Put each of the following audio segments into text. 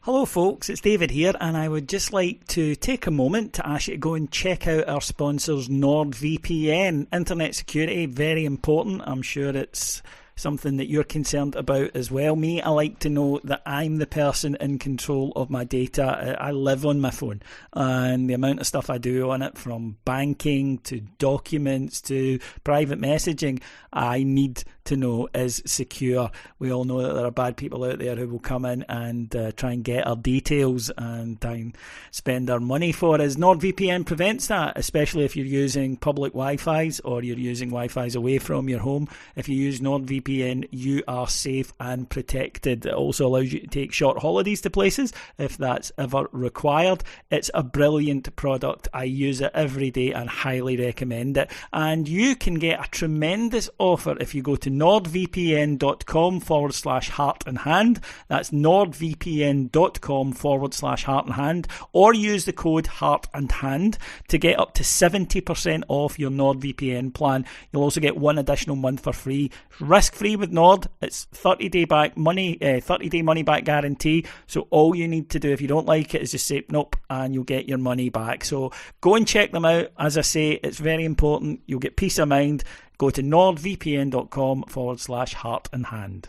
Hello folks, it's David here, and I would just like to take a moment to ask you to go and check out our sponsors NordVPN. Internet security, very important. I'm sure it's something that you're concerned about as well. Me, I like to know that I'm the person in control of my data. I live on my phone, and the amount of stuff I do on it, from banking to documents to private messaging, I need to know is secure. We all know that there are bad people out there who will come in and try and get our details and try and spend our money for us. NordVPN prevents that, especially if you're using public Wi-Fi's or you're using Wi-Fi's away from your home. If you use NordVPN, you are safe and protected. It also allows you to take short holidays to places if that's ever required. It's a brilliant product. I use it every day and highly recommend it. And you can get a tremendous offer if you go to nordvpn.com/heart and hand. That's nordvpn.com/heart and hand, or use the code heart and hand to get up to 70% off your NordVPN plan. You'll also get one additional month for free. Risk-free with Nord. It's 30-day money back guarantee. So all you need to do if you don't like it is just say nope, and you'll get your money back. So go and check them out. As I say, it's very important. You'll get peace of mind. Go to nordvpn.com/heart and hand.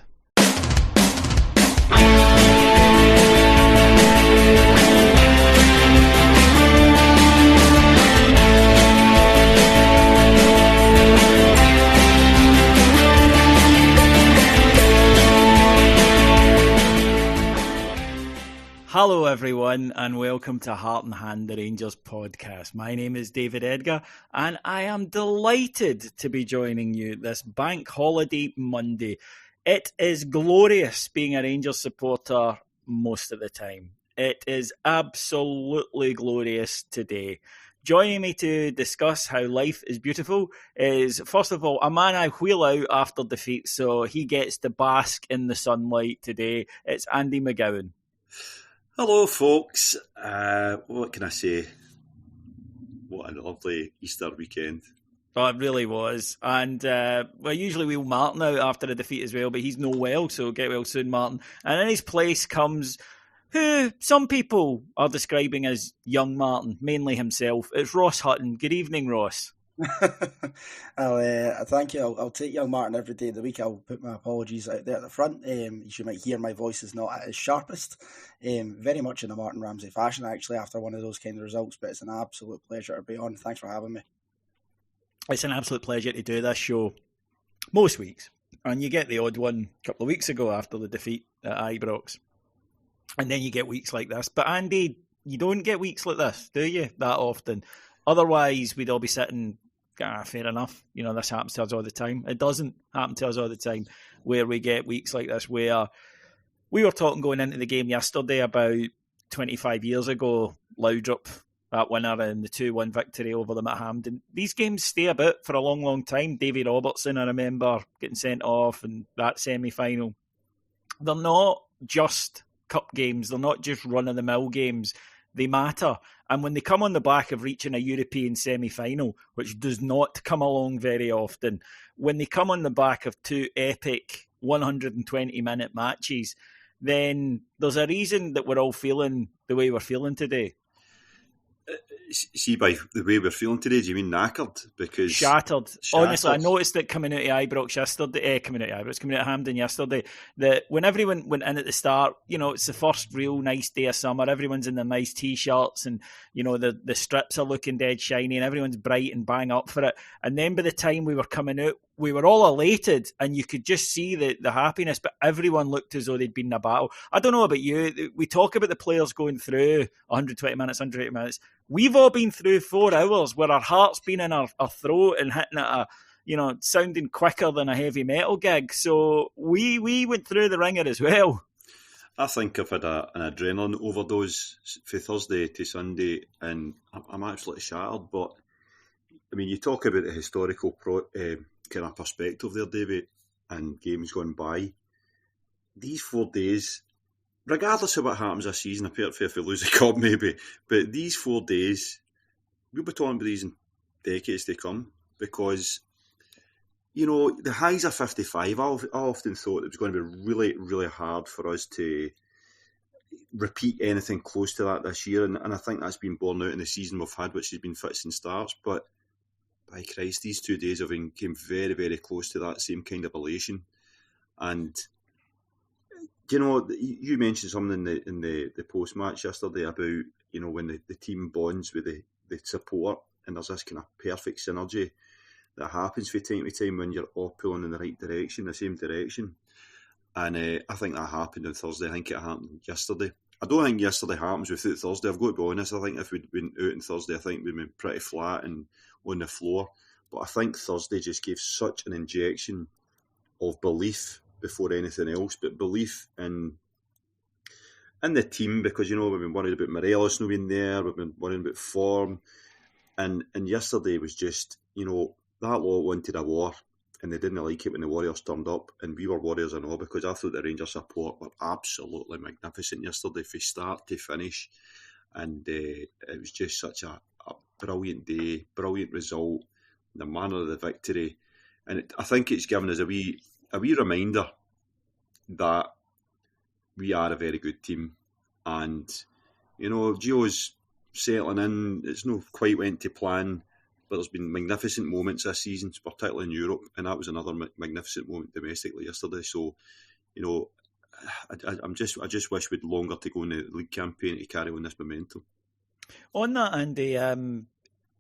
Hello everyone, and welcome to Heart and Hand, the Rangers podcast. My name is David Edgar, and I am delighted to be joining you this bank holiday Monday. It is glorious being a Rangers supporter most of the time. It is absolutely glorious today. Joining me to discuss how life is beautiful is, first of all, a man I wheel out after defeat, so he gets to bask in the sunlight today. It's Andy McGowan. Hello, folks. What can I say? What a lovely Easter weekend. Oh, it really was. And usually we'll Martin out after a defeat as well, but he's no well, so get well soon, Martin. And in his place comes who some people are describing as young Martin, mainly himself. It's Ross Hutton. Good evening, Ross. Thank you. I'll take young Martin every day of the week. I'll put my apologies out there at the front. You might hear my voice is not at its sharpest. Very much in a Martin Ramsey fashion, actually, after one of those kind of results. But it's an absolute pleasure to be on. Thanks for having me. It's an absolute pleasure to do this show most weeks. And you get the odd one a couple of weeks ago after the defeat at Ibrox. And then you get weeks like this. But Andy, you don't get weeks like this, do you, that often? Otherwise, we'd all be sitting... fair enough. You know, this happens to us all the time. It doesn't happen to us all the time where we get weeks like this where we were talking going into the game yesterday about 25 years ago, Laudrup, that winner in the 2-1 victory over them at Hampden. These games stay about for a long, long time. Davy Robertson, I remember, getting sent off in that semi-final. They're not just cup games. They're not just run-of-the-mill games. They matter. And when they come on the back of reaching a European semi-final, which does not come along very often, when they come on the back of two epic 120-minute matches, then there's a reason that we're all feeling the way we're feeling today. See, by the way we're feeling today, do you mean knackered? Because Shattered. Honestly, I noticed that coming out of Ibrox yesterday, coming out of Hampden yesterday, that when everyone went in at the start, you know, it's the first real nice day of summer. Everyone's in their nice T-shirts and, you know, the strips are looking dead shiny and everyone's bright and bang up for it. And then by the time we were coming out, we were all elated and you could just see the happiness, but everyone looked as though they'd been in a battle. I don't know about you. We talk about the players going through 120 minutes. We've all been through 4 hours where our heart's been in our throat and hitting at sounding quicker than a heavy metal gig. So we went through the ringer as well. I think I've had an adrenaline overdose from Thursday to Sunday and I'm absolutely shattered. But, I mean, you talk about the historical kind of perspective there, David, and games gone by. These 4 days, regardless of what happens this season, apart from if we lose the cup maybe, but these 4 days, we'll be talking about these in decades to come because, you know, the highs are 55. I often thought it was going to be really, really hard for us to, repeat anything close to that this year, and I think that's been borne out in the season we've had, which has been fits and starts. But by Christ, these 2 days have came very, very close to that same kind of elation. And you mentioned something in the post match yesterday about when the team bonds with the support, and there's this kind of perfect synergy that happens from time to time when you're all pulling in the right direction, the same direction. And I think that happened on Thursday. I think it happened yesterday. I don't think yesterday happens without Thursday. I've got to be honest. I think if we'd been out on Thursday, I think we'd been pretty flat and on the floor. But I think Thursday just gave such an injection of belief before anything else, but belief in the team, because we've been worried about Morelos not being there, we've been worried about form, and yesterday was just that lot wanted a war, and they didn't like it when the Warriors turned up, and we were Warriors and all, because I thought the Rangers support were absolutely magnificent yesterday from start to finish, and it was just such a brilliant day, brilliant result, the manner of the victory, and I think it's given us a wee reminder that we are a very good team, and Gio's settling in. It's not quite went to plan, but there's been magnificent moments this season, particularly in Europe, and that was another magnificent moment domestically yesterday. So, I just wish we'd longer to go in the league campaign to carry on this momentum. On that, Andy,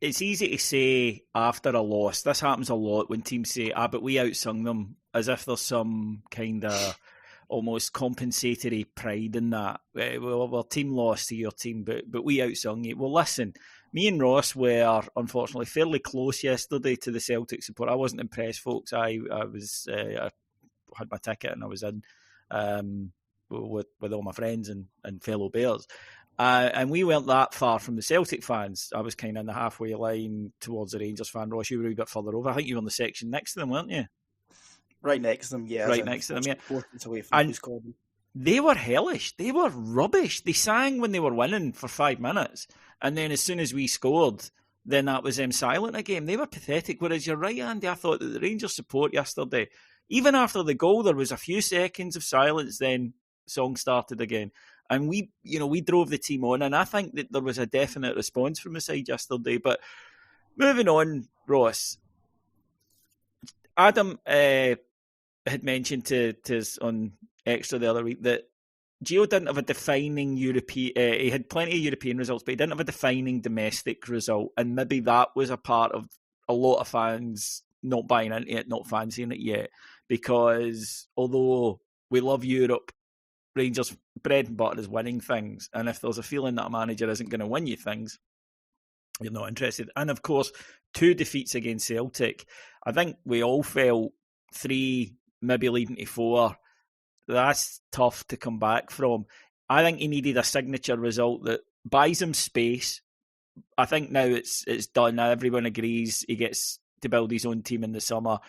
it's easy to say after a loss. This happens a lot when teams say, but we outsung them, as if there's some kind of almost compensatory pride in that. Well, our team lost to your team, but we outsung you. Well, listen, me and Ross were unfortunately fairly close yesterday to the Celtic support. I wasn't impressed, folks. I had my ticket and I was in with all my friends and fellow Bears. And we weren't that far from the Celtic fans. I was kind of in the halfway line towards the Rangers fan. Ross, you were a wee bit further over. I think you were in the section next to them, weren't you? Right next to them, yeah. Right next to them, yeah. Away from and they were hellish. They were rubbish. They sang when they were winning for 5 minutes. And then as soon as we scored, then that was them silent again. They were pathetic. Whereas you're right, Andy, I thought that the Rangers support yesterday, even after the goal, there was a few seconds of silence, then song started again. And we drove the team on, and I think that there was a definite response from the side yesterday. But moving on, Ross, Adam had mentioned to us on Extra the other week that Gio didn't have a defining European. He had plenty of European results, but he didn't have a defining domestic result, and maybe that was a part of a lot of fans not buying into it, not fancying it yet, because although we love Europe, Rangers' bread and butter is winning things, and if there's a feeling that a manager isn't going to win you things, you're not interested. And of course, 2 defeats against Celtic. I think we all felt 3, maybe leading to 4. That's tough to come back from. I think he needed a signature result that buys him space. I think now it's done. Now everyone agrees he gets to build his own team in the summer.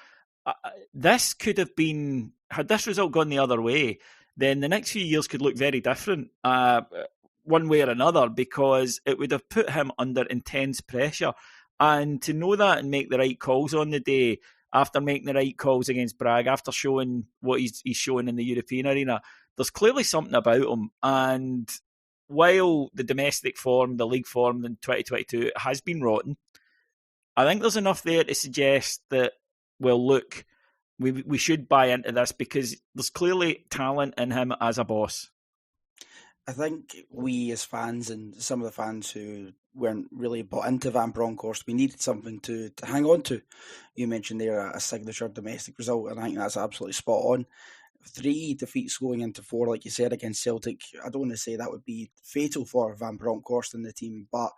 This could have been, had this result gone the other way, then the next few years could look very different, one way or another, because it would have put him under intense pressure. And to know that and make the right calls on the day, after making the right calls against Bragg, after showing what he's showing in the European arena, there's clearly something about him. And while the domestic form, the league form in 2022 has been rotten, I think there's enough there to suggest that, well, look, we should buy into this because there's clearly talent in him as a boss. I think we as fans and some of the fans who weren't really bought into Van Bronckhorst, we needed something to hang on to. You mentioned there a signature domestic result, and I think that's absolutely spot on. 3 defeats going into 4, like you said, against Celtic. I don't want to say that would be fatal for Van Bronckhorst and the team, but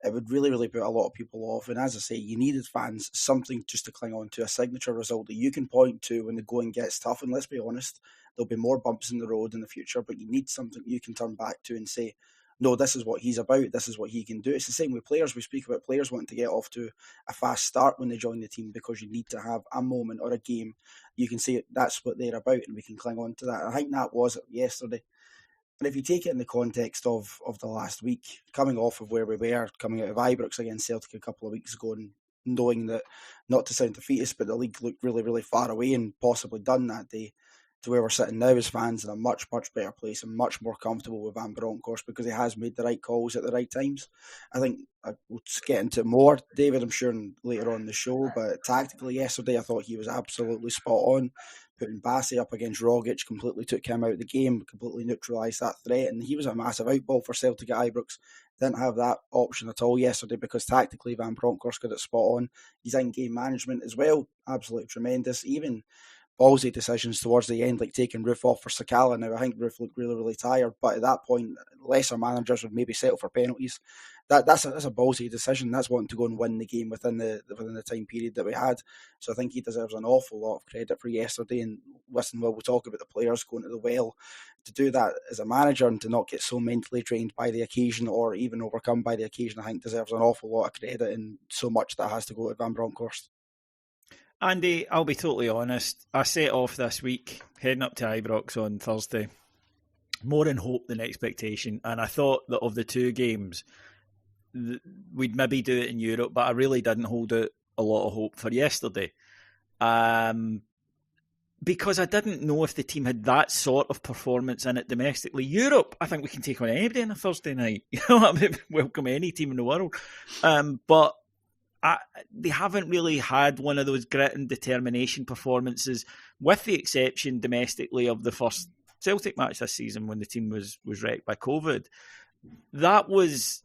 it would really, really put a lot of people off. And as I say, you needed fans something just to cling on to, a signature result that you can point to when the going gets tough. And let's be honest, there'll be more bumps in the road in the future, but you need something you can turn back to and say, no, this is what he's about, this is what he can do. It's the same with players. We speak about players wanting to get off to a fast start when they join the team because you need to have a moment or a game. You can say that's what they're about and we can cling on to that. And I think that was it yesterday. And if you take it in the context of the last week, coming off of where we were, coming out of Ibrox against Celtic a couple of weeks ago and knowing that, not to sound defeatist, but the league looked really, really far away and possibly done that day, to where we're sitting now as fans in a much, much better place and much more comfortable with Van Bronckhorst because he has made the right calls at the right times. I think we'll get into it more, David, I'm sure, later on in the show, but tactically yesterday I thought he was absolutely spot on. Putting Bassey up against Rogic completely took him out of the game, completely neutralised that threat, and he was a massive outball for Celtic at Ibrox. Didn't have that option at all yesterday because tactically Van Bronckhorst got it spot on. His in-game management as well, absolutely tremendous. Even ballsy decisions towards the end, like taking Roof off for Sakala. Now, I think Roof looked really, really tired, but at that point, lesser managers would maybe settle for penalties. That's a ballsy decision. That's wanting to go and win the game within the time period that we had. So I think he deserves an awful lot of credit for yesterday. And listen, we'll talk about the players going to the well. To do that as a manager and to not get so mentally drained by the occasion or even overcome by the occasion, I think deserves an awful lot of credit, and so much that has to go to Van Bronckhorst. Andy, I'll be totally honest. I set off this week, heading up to Ibrox on Thursday, more in hope than expectation. And I thought that of the two games, we'd maybe do it in Europe, but I really didn't hold out a lot of hope for yesterday. Because I didn't know if the team had that sort of performance in it domestically. Europe, I think we can take on anybody on a Thursday night. I mean, welcome any team in the world. But they haven't really had one of those grit and determination performances, with the exception domestically of the first Celtic match this season when the team was wrecked by COVID. That was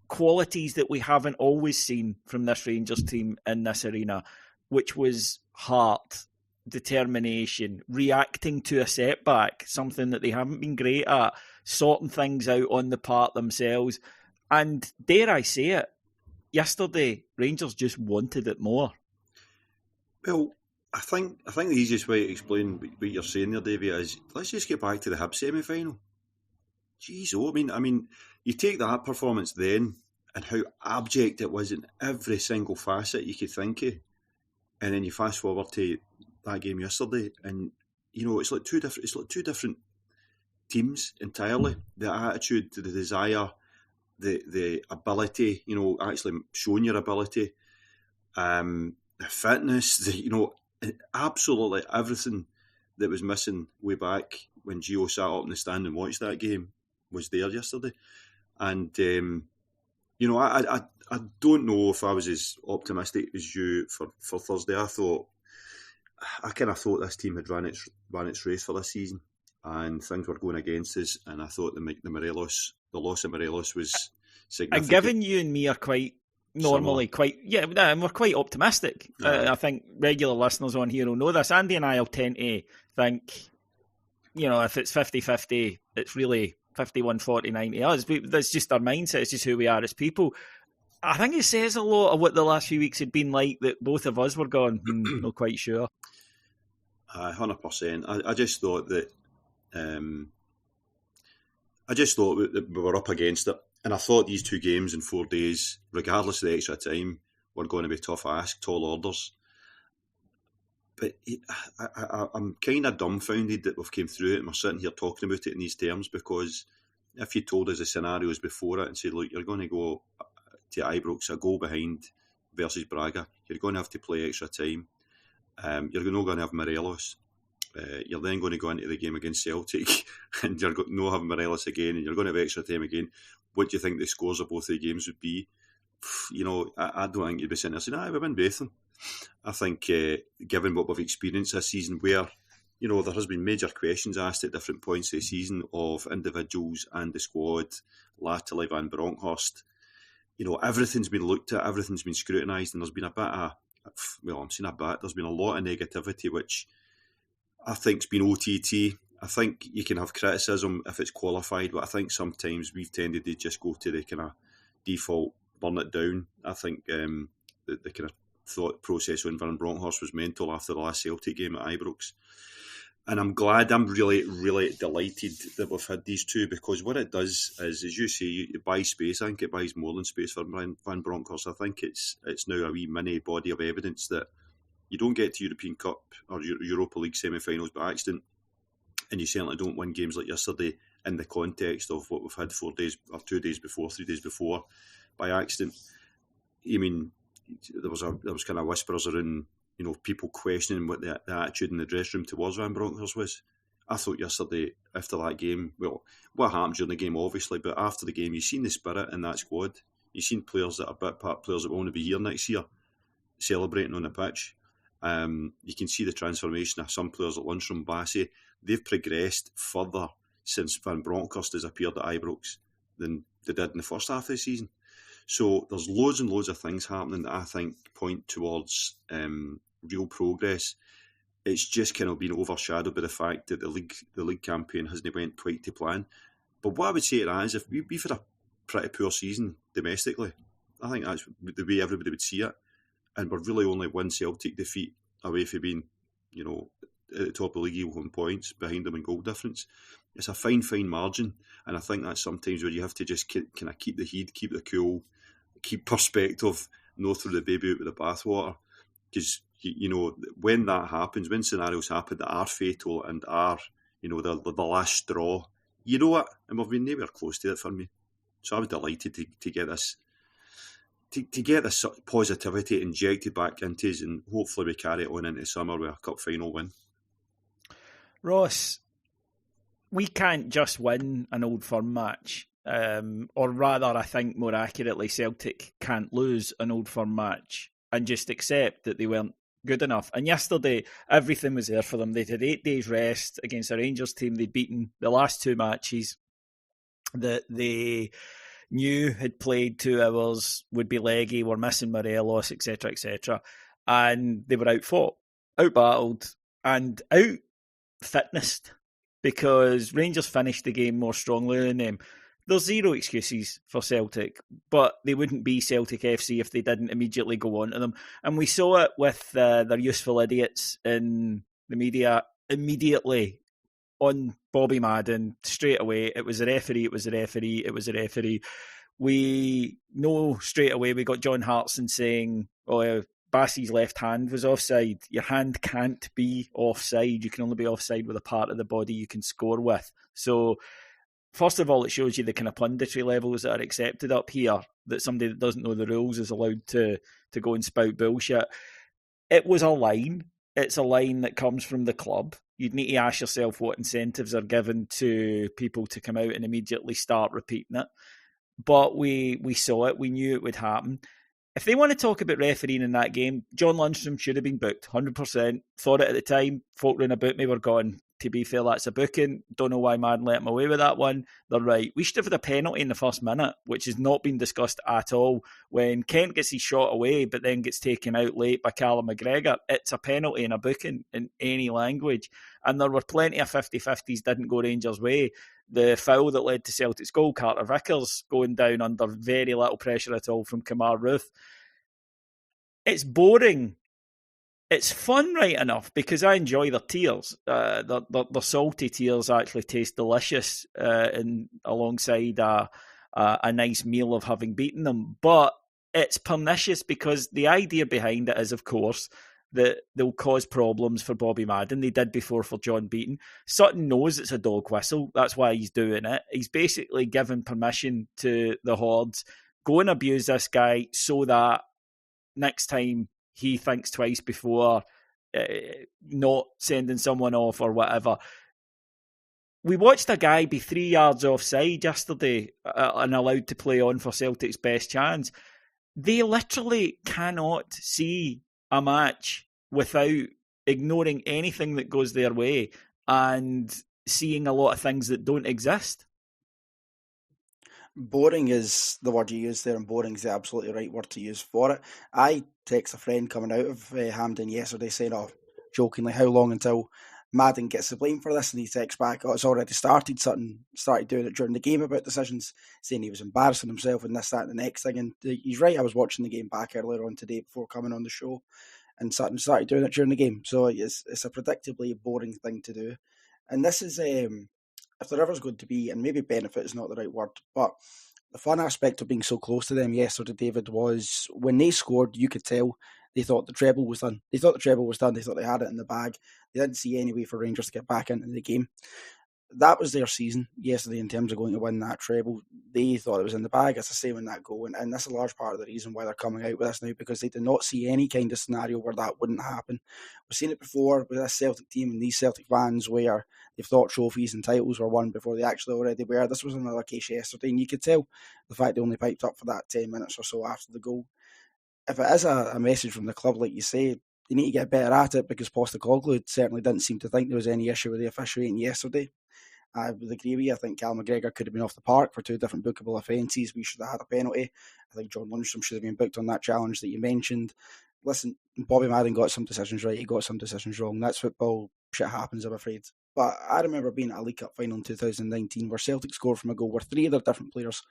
qualities that we haven't always seen from this Rangers team in this arena, which was heart, determination, reacting to a setback, something that they haven't been great at, sorting things out on the part themselves. And dare I say it, yesterday, Rangers just wanted it more. Well, I think the easiest way to explain what you're saying there, Davey, is let's just get back to the Hibs semi-final. Jeez, I mean, you take that performance then and how abject it was in every single facet you could think of, and then you fast forward to that game yesterday, and it's like two different teams entirely. The attitude, the desire, the ability, actually showing your ability, the fitness, absolutely everything that was missing way back when Gio sat up in the stand and watched that game was there yesterday. And I don't know if I was as optimistic as you for Thursday. I kind of thought this team had ran its race for this season, and things were going against us. And I thought the loss of Morelos was significant. And given you and me are quite normally and we're quite optimistic. I think regular listeners on here will know this. Andy and I will tend to think, if it's 50-50, it's really 51-49 to us. That's just our mindset. It's just who we are as people. I think it says a lot of what the last few weeks had been like, that both of us were going, not quite sure. 100%. I just thought that we were up against it. And I thought these two games in 4 days, regardless of the extra time, were going to be tough ask, tall orders. But I'm kind of dumbfounded that we've came through it and we're sitting here talking about it in these terms, because if you told us the scenarios before it and said, look, you're going to go to Ibrox, a goal behind versus Braga, you're going to have to play extra time, you're not going to have Morelos, you're then going to go into the game against Celtic and you're going to have Morelos again and you're going to have extra time again. What do you think the scores of both the games would be? I don't think you'd be sitting there saying, we win both of them. I think, given what we've experienced this season, where there has been major questions asked at different points of the season of individuals and the squad, latterly Van Bronckhorst, everything's been looked at, everything's been scrutinised, and there's been there's been a lot of negativity, which I think's been OTT. I think you can have criticism if it's qualified, but I think sometimes we've tended to just go to the kind of default, burn it down. I think the kind of thought process on Van Bronckhorst was mental after the last Celtic game at Ibrox. And I'm really, really delighted that we've had these two, because what it does is, as you say, it buys space. I think it buys more than space for Van Bronckhorst. I think it's now a wee mini body of evidence that you don't get to European Cup or Europa League semi-finals by accident, and you certainly don't win games like yesterday in the context of what we've had 4 days or 2 days before, 3 days before by accident. I mean, there was kind of whispers around people questioning what the attitude in the dressing room towards Van Bronckhorst was. I thought yesterday, after that game, well, what happened during the game, obviously, but after the game, you've seen the spirit in that squad. You've seen players that are bit part players that want to be here next year, celebrating on the pitch. You can see the transformation of some players at Lundstrom, Bassey. They've progressed further since Van Bronckhorst has appeared at Ibrox than they did in the first half of the season. So there's loads and loads of things happening that I think point towards real progress. It's just kind of been overshadowed by the fact that the league campaign hasn't went quite to plan. But what I would say to that is, if we've had a pretty poor season domestically, I think that's the way everybody would see it. And we're really only one Celtic defeat away from being, at the top of the league on points, behind them in goal difference. It's a fine margin. And I think that's sometimes where you have to just kind of keep the heat, keep the cool, keep perspective, not throw the baby out with the bathwater. Because, when that happens, when scenarios happen that are fatal and are, the last straw, you know it. And we've been nowhere close to it for me. So I was delighted to get this, to get this positivity injected back into us, and hopefully we carry it on into summer with a cup final win. Ross, we can't just win an Old Firm match. Or rather, I think more accurately, Celtic can't lose an Old Firm match and just accept that they weren't good enough. And yesterday, everything was there for them. They'd had 8 days rest against a Rangers team. They'd beaten the last 2 matches that they knew had played 2 hours, would be leggy, were missing Morelos, etc., etc. And they were out-fought, out-battled, and out-fitnessed, because Rangers finished the game more strongly than them. There's zero excuses for Celtic, but they wouldn't be Celtic FC if they didn't immediately go on to them. And we saw it with their useful idiots in the media immediately on Bobby Madden straight away. It was a referee, it was a referee, it was a referee. We know straight away, we got John Hartson saying, Bassey's left hand was offside. Your hand can't be offside. You can only be offside with a part of the body you can score with. So, first of all, it shows you the kind of punditry levels that are accepted up here, that somebody that doesn't know the rules is allowed to go and spout bullshit. It was a line. It's a line that comes from the club. You'd need to ask yourself what incentives are given to people to come out and immediately start repeating it. But we saw it. We knew it would happen. If they want to talk about refereeing in that game, John Lundstrom should have been booked, 100%. Thought it at the time. Folk round about me were going, to be fair, that's a booking. Don't know why Madden let him away with that one. They're right. We should have had a penalty in the first minute, which has not been discussed at all. When Kent gets his shot away, but then gets taken out late by Callum McGregor, it's a penalty and a booking in any language. And there were plenty of 50-50s didn't go Rangers' way. The foul that led to Celtic's goal, Carter Vickers going down under very little pressure at all from Kamar Ruth. It's boring. It's fun right enough because I enjoy their tears. The salty tears actually taste delicious alongside a nice meal of having beaten them. But it's pernicious because the idea behind it is, of course, that they'll cause problems for Bobby Madden. They did before for John Beaton. Sutton knows it's a dog whistle. That's why he's doing it. He's basically given permission to the Hordes. Go and abuse this guy so that next time he thinks twice before not sending someone off or whatever. We watched a guy be 3 yards offside yesterday and allowed to play on for Celtic's best chance. They literally cannot see a match without ignoring anything that goes their way and seeing a lot of things that don't exist. Boring is the word you used there, and boring is the absolutely right word to use for it. I text a friend coming out of Hampden yesterday saying, jokingly, how long until Madden gets the blame for this? And he texts back, it's already started. Sutton started doing it during the game about decisions, saying he was embarrassing himself and this, that, and the next thing. And he's right, I was watching the game back earlier on today before coming on the show, and Sutton started doing it during the game. So it's a predictably boring thing to do. And this is... if there ever's going to be, and maybe benefit is not the right word, but the fun aspect of being so close to them yesterday, David, was when they scored, you could tell they thought the treble was done. They thought they had it in the bag. They didn't see any way for Rangers to get back into the game. That was their season yesterday in terms of going to win that treble. they thought it was in the bag, as I say, when that goal. And that's a large part of the reason why they're coming out with this now, because they did not see any kind of scenario where that wouldn't happen. We've seen it before with this Celtic team and these Celtic fans where they've thought trophies and titles were won before they actually already were. This was another case yesterday, and you could tell the fact they only piped up for that 10 minutes or so after the goal. If it is a message from the club, like you say, they need to get better at it, because Postecoglou certainly didn't seem to think there was any issue with the officiating yesterday. I would agree with you. I think Cal McGregor could have been off the park for 2 different bookable offences. We should have had a penalty. I think John Lundstrom should have been booked on that challenge that you mentioned. Listen, Bobby Madden got some decisions right. He got some decisions wrong. That's football. Shit happens, I'm afraid. But I remember being at a League Cup final in 2019 where Celtic scored from a goal where 3 other different players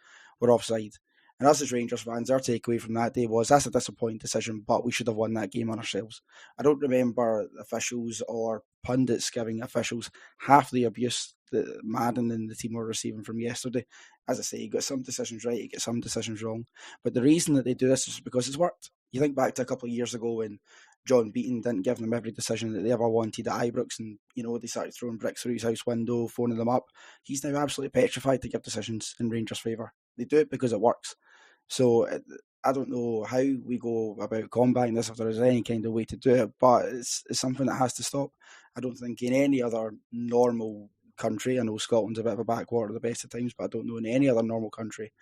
were offside. And us as Rangers fans, our takeaway from that day was that's a disappointing decision, but we should have won that game on ourselves. I don't remember officials or pundits giving officials half the abuse that Madden and the team were receiving from yesterday. As I say, you got some decisions right, you get some decisions wrong. But the reason that they do this is because it's worked. You think back to a couple of years ago when John Beaton didn't give them every decision that they ever wanted at Ibrox, and they started throwing bricks through his house window, phoning them up. He's now absolutely petrified to give decisions in Rangers' favour. They do it because it works. So I don't know how we go about combating this, if there is any kind of way to do it, but it's something that has to stop. I don't think in any other normal country, I know Scotland's a bit of a backwater at the best of times, but I don't know in any other normal country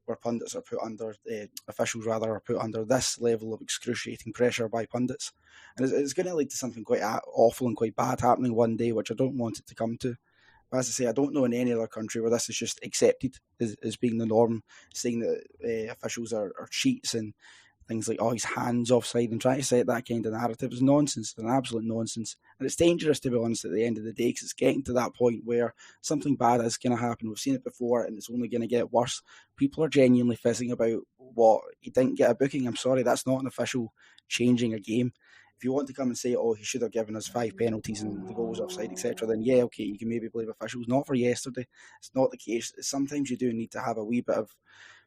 where pundits are put under, officials rather, are put under this level of excruciating pressure by pundits. And it's going to lead to something quite awful and quite bad happening one day, which I don't want it to come to. But as I say, I don't know in any other country where this is just accepted as being the norm, saying that officials are cheats and things like, his hand's offside, and trying to set that kind of narrative is nonsense. It's an absolute nonsense. And it's dangerous, to be honest, at the end of the day, because it's getting to that point where something bad is going to happen. We've seen it before, and it's only going to get worse. People are genuinely fizzing about what he didn't get a booking. I'm sorry, that's not an official changing a game. If you want to come and say, he should have given us 5 penalties and the goal was offside, etc., then yeah, okay, you can maybe blame officials. Not for yesterday. It's not the case. Sometimes you do need to have a wee bit of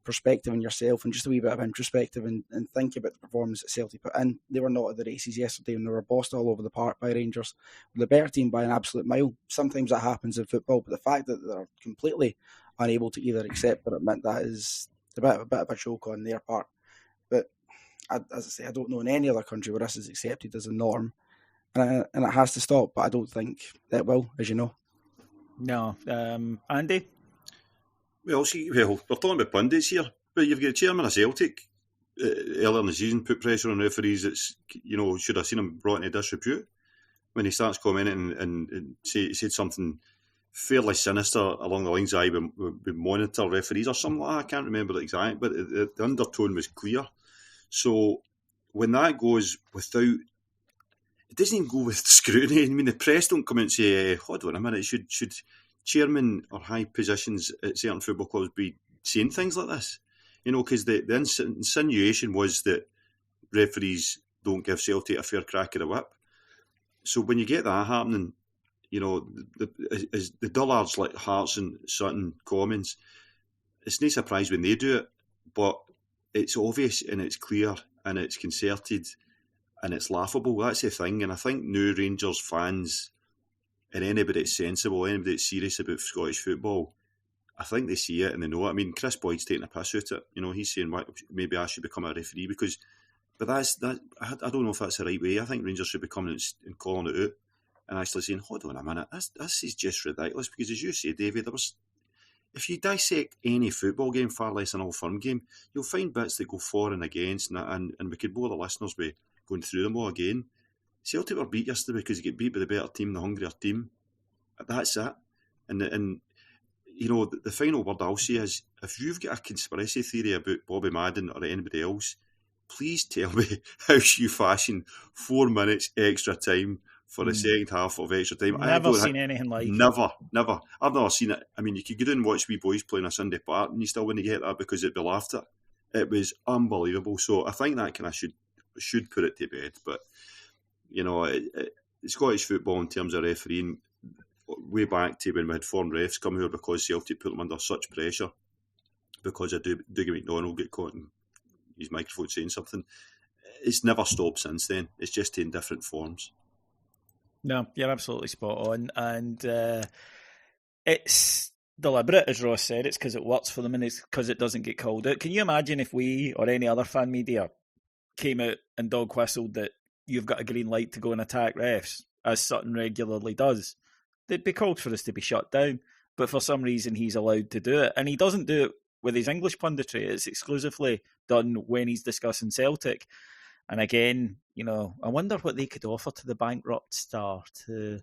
perspective in yourself and just a wee bit of introspective and think about the performance that Celtic put in. They were not at the races yesterday, and they were bossed all over the park by Rangers. The better team by an absolute mile. Sometimes that happens in football, but the fact that they're completely unable to either accept or admit that is a bit of a joke on their part. But as I say, I don't know in any other country where this is accepted as a norm, and it has to stop, but I don't think it will, as you know. No. Andy? Well, we're talking about pundits here, but you've got the chairman of Celtic earlier in the season put pressure on referees. It's, should have seen him brought into disrepute when he starts commenting and said something fairly sinister along the lines of we monitor referees or something like that. I can't remember the exact, but the undertone was clear. So when that goes without, it doesn't even go with scrutiny. I mean, the press don't come out and say, hold on a minute, should chairmen or high positions at certain football clubs be saying things like this? Because the insinuation was that referees don't give Celtic a fair crack at the whip. So when you get that happening, the dullards like Hearts and Sutton, Commons, it's no surprise when they do it, but it's obvious and it's clear and it's concerted and it's laughable. That's the thing. And I think new Rangers fans and anybody that's sensible, anybody that's serious about Scottish football, I think they see it and they know it. I mean, Chris Boyd's taking a piss out of it. He's saying maybe I should become a referee but I don't know if that's the right way. I think Rangers should be coming and calling it out and actually saying, hold on a minute, this is just ridiculous. Because as you say, David, if you dissect any football game, far less an Old Firm game, you'll find bits that go for and against, and we could bore the listeners by going through them all again. Celtic were beat yesterday because you get beat by the better team, the hungrier team. That's it. And the final word I'll say is, if you've got a conspiracy theory about Bobby Madden or anybody else, please tell me how you fashion 4 minutes extra time for the second half of extra time. Never seen anything like it. Never. I've never seen it. I mean, you could go down and watch wee boys playing a Sunday part and you still wouldn't get that because it'd be laughed at. It was unbelievable. So I think that kind of should put it to bed. But, Scottish football in terms of refereeing, way back to when we had foreign refs come here because Celtic put them under such pressure because of Dougie McDonald get caught in his microphone saying something. It's never stopped since then. It's just in different forms. No, you're absolutely spot on. And it's deliberate, as Ross said. It's because it works for them and it's because it doesn't get called out. Can you imagine if we or any other fan media came out and dog whistled that you've got a green light to go and attack refs, as Sutton regularly does? They'd be called for us to be shut down. But for some reason, he's allowed to do it. And he doesn't do it with his English punditry. It's exclusively done when he's discussing Celtic. And again, I wonder what they could offer to the bankrupt star to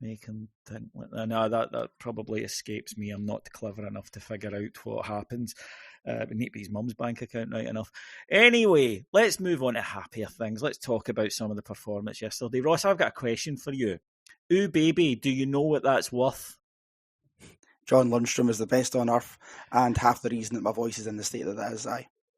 make him think. No, that probably escapes me. I'm not clever enough to figure out what happens. It need to be his mum's bank account, right enough. Anyway, let's move on to happier things. Let's talk about some of the performance yesterday. Ross, I've got a question for you. Ooh, baby, do you know what that's worth? John Lundstrom is the best on earth, and half the reason that my voice is in the state that it is.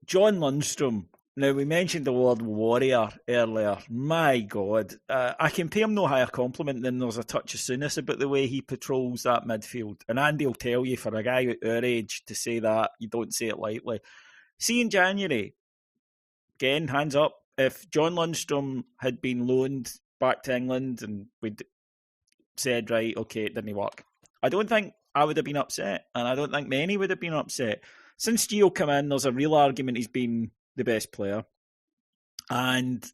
John Lundstrom. Now, we mentioned the word warrior earlier. My God, I can pay him no higher compliment than there's a touch of soonness about the way he patrols that midfield. And Andy will tell you, for a guy at our age to say that, you don't say it lightly. See, in January, again, hands up, if John Lundstrom had been loaned back to England and we'd said, right, okay, it didn't work, I don't think I would have been upset, and I don't think many would have been upset. Since Gio came in, there's a real argument he's been the best player. And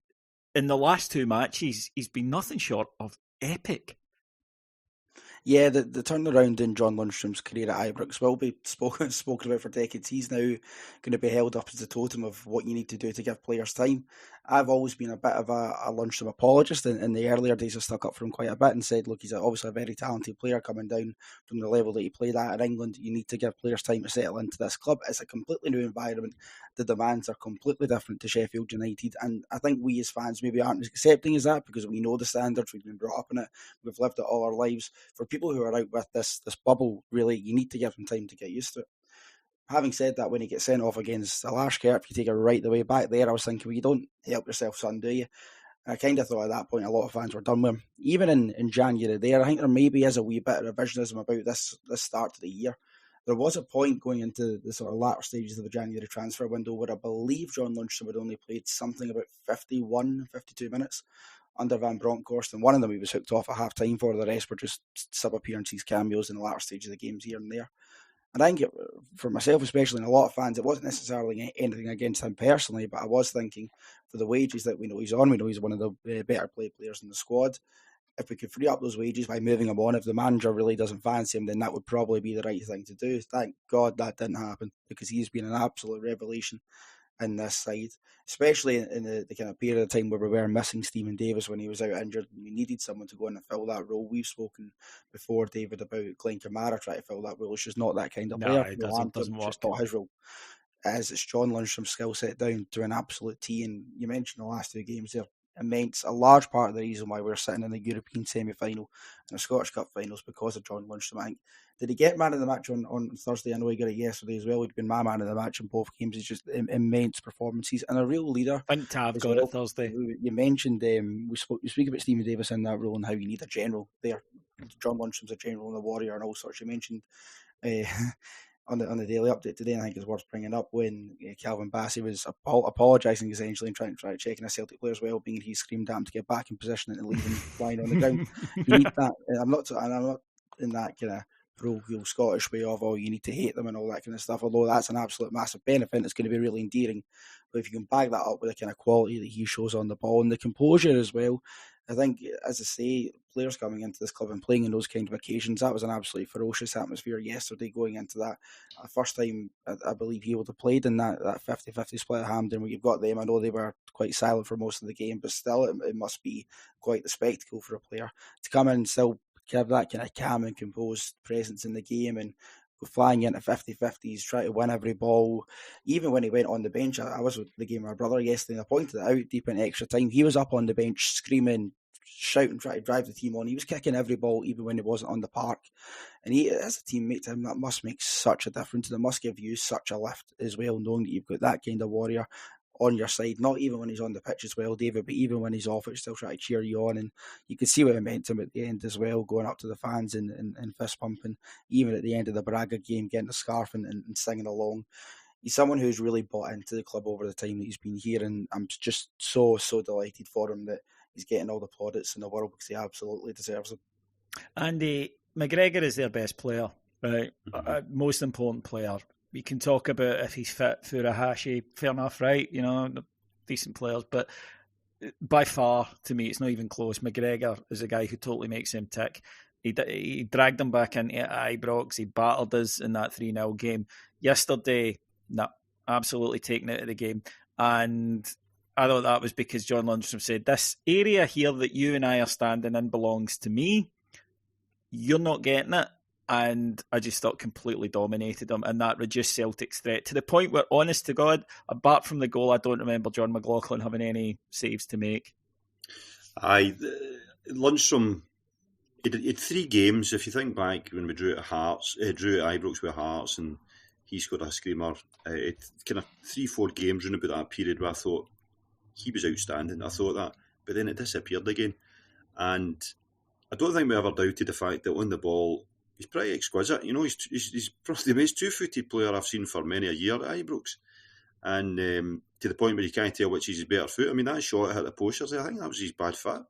in the last two matches, he's been nothing short of epic. Yeah, the turnaround in John Lundstrom's career at Ibrox will be spoken about for decades. He's now going to be held up as the totem of what you need to do to give players time. I've always been a bit of a Lundstrom apologist. In the earlier days, I stuck up for him quite a bit and said, look, he's obviously a very talented player coming down from the level that he played at in England. You need to give players time to settle into this club. It's a completely new environment. The demands are completely different to Sheffield United. And I think we as fans maybe aren't as accepting as that because we know the standards. We've been brought up in it. We've lived it all our lives. For people who are out with this bubble, really, you need to give them time to get used to it. Having said that, when he gets sent off against Alaska, if you take it right the way back there, I was thinking, well, you don't help yourself, son, do you? And I kind of thought at that point a lot of fans were done with him. Even in January there, I think there maybe is a wee bit of revisionism about this start to the year. There was a point going into the sort of latter stages of the January transfer window where I believe John Lundstrom had only played something about 51, 52 minutes under Van Bronckhorst, and one of them he was hooked off at half-time for. The rest were just sub-appearances, cameos in the latter stage of the games here and there. And I think for myself, especially, and a lot of fans, it wasn't necessarily anything against him personally, but I was thinking for the wages that we know he's on, we know he's one of the better players in the squad. If we could free up those wages by moving him on, if the manager really doesn't fancy him, then that would probably be the right thing to do. Thank God that didn't happen because he's been an absolute revelation in this side, especially in the kind of period of time where we were missing Stephen Davis when he was out injured. We needed someone to go in and fill that role. We've spoken before, David, about Glenn Kamara trying to fill that role. It's just not that kind of player. It doesn't work. Just not his role. As it's John Lundstrom's skill set down to an absolute T. And you mentioned the last two games there. Immense. A large part of the reason why we're sitting in the European semi-final and the Scottish Cup finals because of John Lundstrom. I think, did he get man of the match on Thursday? I know he got it yesterday as well. He'd been my man of the match in both games. He's just immense performances and a real leader. I think Tav got it Thursday. You mentioned you speak about Stephen Davis in that role and how you need a general there. John Lundstrom's a general and a warrior and all sorts. You mentioned on the daily update today, and I think it's worth bringing up when Calvin Bassey was apologising essentially and trying to check a Celtic player's well-being. He screamed at him to get back in position and to leave him lying on the ground. You need that. I'm not in that kind of parochial Scottish way of, you need to hate them and all that kind of stuff, although that's an absolute massive benefit. It's going to be really endearing. But if you can back that up with the kind of quality that he shows on the ball and the composure as well, I think, as I say, players coming into this club and playing in those kind of occasions, that was an absolutely ferocious atmosphere yesterday going into that. First time, I believe he would have played in that 50-50 split at Hampden where you've got them. I know they were quite silent for most of the game, but still it must be quite the spectacle for a player to come in and still have that kind of calm and composed presence in the game and go flying into 50-50s, try to win every ball. Even when he went on the bench, I was with the game with my brother yesterday and I pointed it out deep in extra time. He was up on the bench screaming, shouting, trying to drive the team on. He was kicking every ball even when he wasn't on the park. And he, as a teammate to him, that must make such a difference. And it must give you such a lift as well, knowing that you've got that kind of warrior on your side, not even when he's on the pitch as well, David, but even when he's off, it's still trying to cheer you on. And you could see what it meant to him at the end as well, going up to the fans and fist pumping, even at the end of the Braga game, getting a scarf and singing along. He's someone who's really bought into the club over the time that he's been here, and I'm just so delighted for him that he's getting all the plaudits in the world because he absolutely deserves them. Andy, McGregor is their best player. Right. Most important player. We can talk about if he's fit for a Hashi. Fair enough, right? Decent players. But by far, to me, it's not even close. McGregor is a guy who totally makes him tick. He dragged him back into Ibrox. He battered us in that 3-0 game. Yesterday, absolutely taken out of the game. And I thought that was because John Lundstrom said, this area here that you and I are standing in belongs to me. You're not getting it. And I just thought completely dominated them, and that reduced Celtic's threat to the point where, honest to God, apart from the goal, I don't remember John McLaughlin having any saves to make. Lundstrom, he had 3 games. If you think back when we drew at Ibrox with Hearts, and he scored a screamer, it kind of 3-4 games round about that period where I thought he was outstanding. I thought that, but then it disappeared again, and I don't think we ever doubted the fact that on the ball, he's pretty exquisite. He's probably the most two-footed player I've seen for many a year at Ibrox. And to the point where you can't tell which is his better foot. I mean, that shot hit the posters. I think that was his bad foot.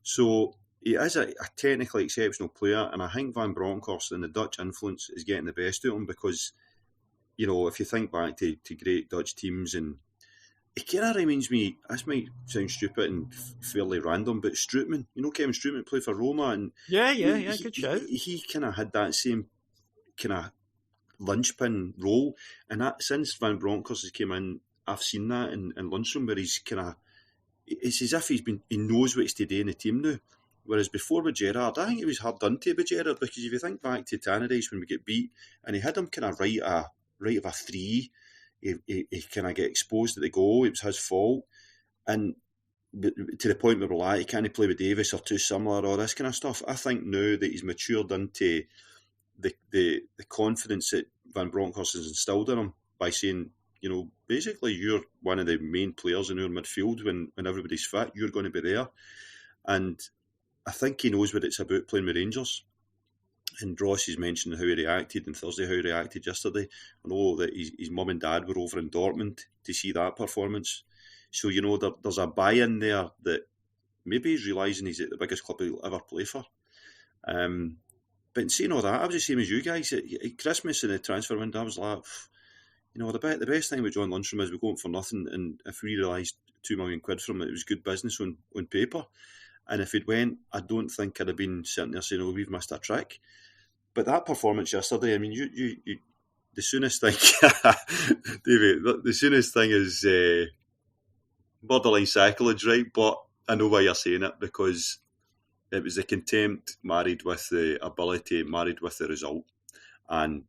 So he is a technically exceptional player. And I think Van Bronckhorst and the Dutch influence is getting the best out of him because, if you think back to great Dutch teams, and it kind of reminds me, this might sound stupid and fairly random, but Strootman, Kevin Strootman played for Roma, and yeah, good shout. He kind of had that same kind of linchpin role, and that since Van Bronckhorst has came in, I've seen that in Lundstrom, where he's kind of, it's as if he knows what he's to do in the team now. Whereas before with Gerrard, I think it was hard done to with Gerrard, because if you think back to Tannadice when we get beat, and he had him kind of right of a 3. He kind of get exposed at the goal. It was his fault, and to the point where we're like, he can't play with Davis or too similar, or this kind of stuff. I think now that he's matured into the confidence that Van Bronckhorst has instilled in him by saying, basically you're one of the main players in our midfield when everybody's fit. You're going to be there, and I think he knows what it's about playing with Rangers. And Ross has mentioned how he reacted on Thursday, how he reacted yesterday. I know that his mum and dad were over in Dortmund to see that performance. So, there's a buy-in there that maybe he's realising he's at the biggest club he'll ever play for. But in saying all that, I was the same as you guys. At Christmas in the transfer window, I was like, the best thing with John Lundstrom is we go for nothing, and if we realised £2 million for him, it was good business on paper. And if he'd went, I don't think I'd have been sitting there saying, we've missed a trick. But that performance yesterday, I mean, you the soonest thing, David, the soonest thing is borderline sacrilege, right? But I know why you're saying it, because it was the contempt married with the ability, married with the result. And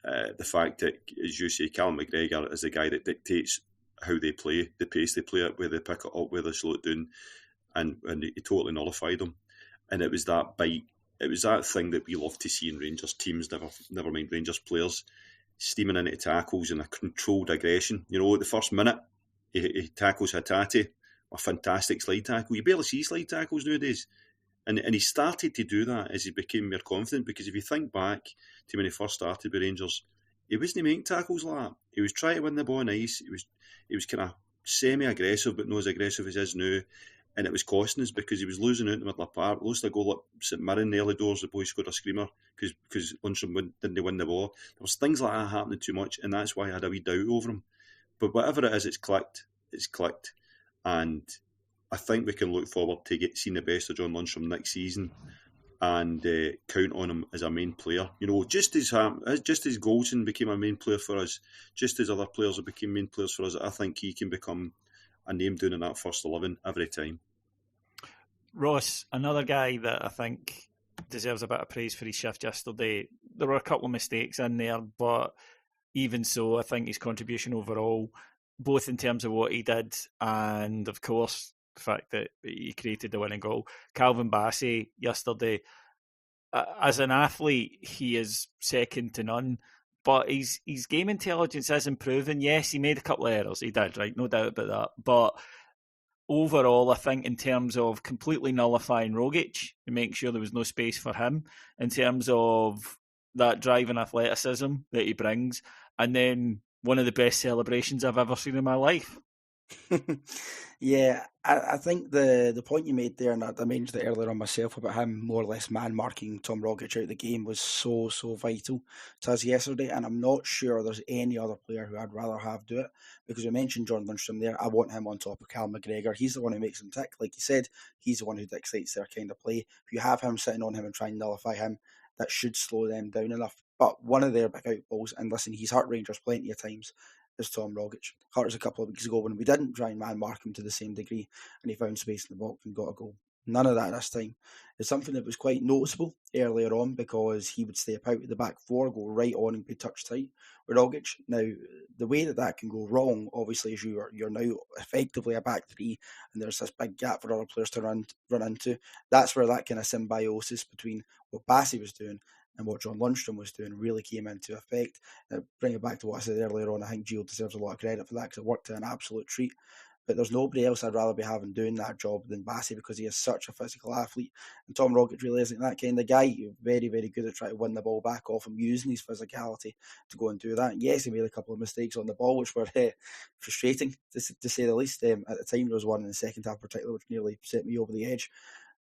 the fact that, as you say, Callum McGregor is the guy that dictates how they play, the pace they play it, where they pick it up, where they slow it down. And he totally nullified them. And it was that bite. It was that thing that we love to see in Rangers teams, never mind Rangers players, steaming into tackles and a controlled aggression. At the first minute, he tackles Hatate, a fantastic slide tackle. You barely see slide tackles nowadays. And he started to do that as he became more confident, because if you think back to when he first started with Rangers, he wasn't making tackles like that. He was trying to win the ball nice. He was kind of semi-aggressive, but not as aggressive as he is now. And it was costing us, because he was losing out in the middle of the park. Lost a goal at St Mirren in the early doors. The boy scored a screamer because Lundstrom didn't win the ball. There was things like that happening too much, and that's why I had a wee doubt over him. But whatever it is, it's clicked. It's clicked. And I think we can look forward to seeing the best of John Lundstrom next season and count on him as a main player. Just as Goldson became a main player for us, just as other players have become main players for us, I think he can become a name down in that first 11 every time. Ross, another guy that I think deserves a bit of praise for his shift yesterday. There were a couple of mistakes in there, but even so, I think his contribution overall, both in terms of what he did and, of course, the fact that he created the winning goal. Calvin Bassey yesterday, as an athlete, he is second to none. But his game intelligence is improving. Yes, he made a couple of errors. He did, right? No doubt about that. But overall, I think in terms of completely nullifying Rogic and making sure there was no space for him, in terms of that drive and athleticism that he brings, and then one of the best celebrations I've ever seen in my life. Yeah, I think the point you made there, and I mentioned it earlier on myself about him more or less man marking Tom Rogic out of the game, was so vital to us yesterday. And I'm not sure there's any other player who I'd rather have do it, because we mentioned John Lundstrom there. I want him on top of Cal McGregor. He's the one who makes them tick. Like you said, he's the one who dictates their kind of play. If you have him sitting on him and trying to nullify him, that should slow them down enough. But one of their big out balls, and listen, he's hurt Rangers plenty of times, is Tom Rogic. Hurt us a couple of weeks ago when we didn't try and man mark him to the same degree, and he found space in the box and got a goal. None of that this time. It's something that was quite noticeable earlier on, because he would step out of the back four, go right on and be touch tight with Rogic. Now, the way that can go wrong, obviously, is you're now effectively a back three, and there's this big gap for other players to run into. That's where that kind of symbiosis between what Bassey was doing and what John Lundstrom was doing really came into effect. Bring it back to what I said earlier on, I think Gio deserves a lot of credit for that, because it worked to an absolute treat. But there's nobody else I'd rather be having doing that job than Bassey, because he is such a physical athlete. And Tom Rogic really isn't that kind of guy. He's very, very good at trying to win the ball back off him, using his physicality to go and do that. And yes, he made a couple of mistakes on the ball, which were frustrating, to say the least. At the time, there was one in the second half particularly, which nearly set me over the edge.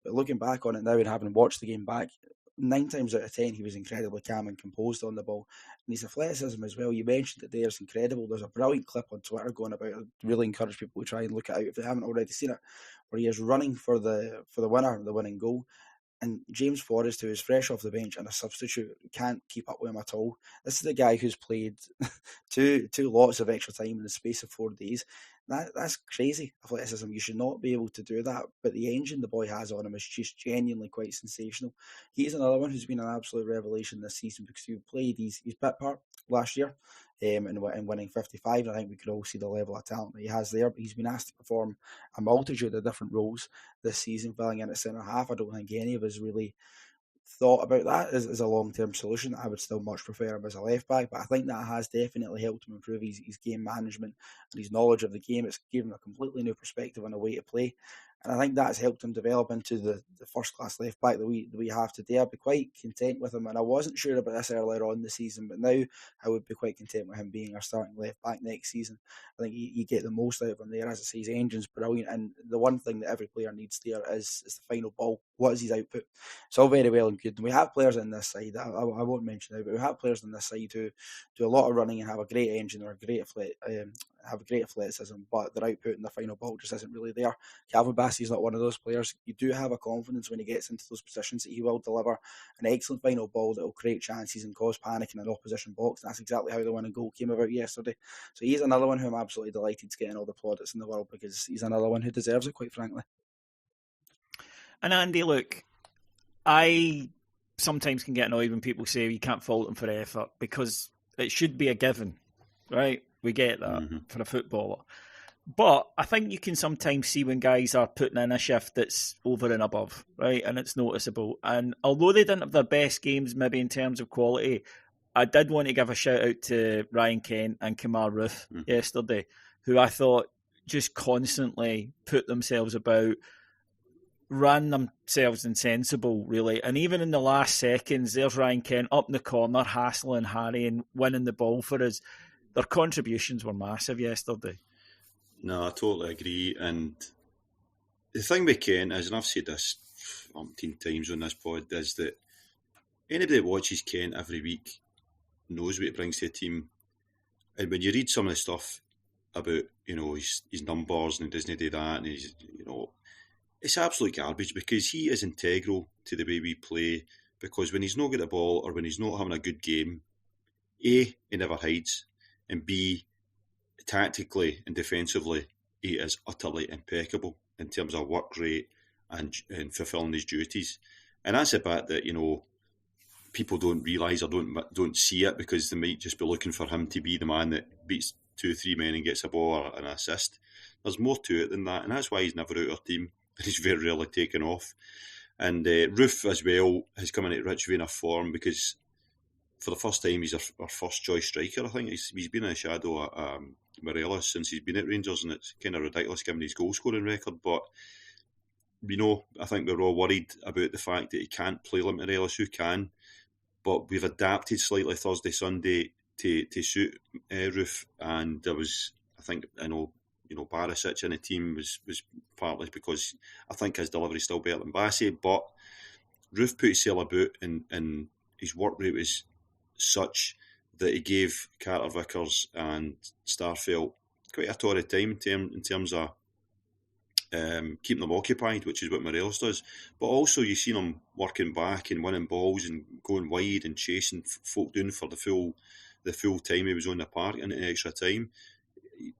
But looking back on it now and having watched the game back, 9 times out of 10, he was incredibly calm and composed on the ball. And his athleticism as well, you mentioned it there, is incredible. There's a brilliant clip on Twitter going about it. I really encourage people to try and look it out if they haven't already seen it, where he is running for the winner, the winning goal. And James Forrest, who is fresh off the bench and a substitute, can't keep up with him at all. This is the guy who's played two lots of extra time in the space of 4 days. That's crazy athleticism. You should not be able to do that. But the engine the boy has on him is just genuinely quite sensational. He's another one who's been an absolute revelation this season, because he played his bit part last year in winning 55. And I think we could all see the level of talent that he has there. But he's been asked to perform a multitude of different roles this season, filling in at centre half. I don't think any of us really thought about that as a long-term solution. I would still much prefer him as a left-back, but I think that has definitely helped him improve his game management and his knowledge of the game. It's given him a completely new perspective on a way to play, and I think that's helped him develop into the first-class left-back that we have today. I'd be quite content with him, and I wasn't sure about this earlier on in the season, but now I would be quite content with him being our starting left-back next season. I think you get the most out of him there. As I say, his engine's brilliant, and the one thing that every player needs there is the final ball. What is his output? It's all very well and good. And we have players in this side, I won't mention it, but we have players on this side who do a lot of running and have a great engine, or have a great athleticism, but their output in the final ball just isn't really there. Calvin Bassey is not one of those players. You do have a confidence when he gets into those positions that he will deliver an excellent final ball that will create chances and cause panic in an opposition box. And that's exactly how the winning goal came about yesterday. So he's another one who I'm absolutely delighted to get all the plaudits in the world, because he's another one who deserves it, quite frankly. And Andy, look, I sometimes can get annoyed when people say you can't fault him for effort, because it should be a given, right? We get that for a footballer. But I think you can sometimes see when guys are putting in a shift that's over and above, right? And it's noticeable. And although they didn't have their best games, maybe in terms of quality, I did want to give a shout out to Ryan Kent and Kamar Roof yesterday, who I thought just constantly put themselves about, ran themselves insensible, really. And even in the last seconds, there's Ryan Kent up in the corner, hassling Harry and winning the ball for us. Their contributions were massive yesterday. No, I totally agree. And the thing with Kent is, and I've said this 15 times on this pod, is that anybody that watches Kent every week knows what he brings to a team. And when you read some of the stuff about, his numbers and he doesn't do that, and he's, it's absolute garbage, because he is integral to the way we play. Because when he's not got the ball, or when he's not having a good game, A, he never hides, and B, tactically and defensively, he is utterly impeccable in terms of work rate and fulfilling his duties. And that's a bit that, people don't realise or don't see it, because they might just be looking for him to be the man that beats 2 or 3 men and gets a ball or an assist. There's more to it than that, and that's why he's never out of our team. He's very rarely taken off. And Roof as well has come in at rich vein of form, because for the first time he's our first choice striker. I think he's been in the shadow of Morelos since he's been at Rangers, and it's kind of ridiculous given his goal scoring record. But I think we're all worried about the fact that he can't play like Morelos, who can. But we've adapted slightly Thursday, Sunday to suit Roof, and there was, I think, Barisic in the team was partly because I think his delivery is still better than Bassey, but Roof put his sail about, and his work rate was such that he gave Carter Vickers and Starfelt quite a torrid time in terms of keeping them occupied, which is what Morelos does. But also you've seen him working back and winning balls and going wide and chasing folk down for the full time he was on the park and the extra time.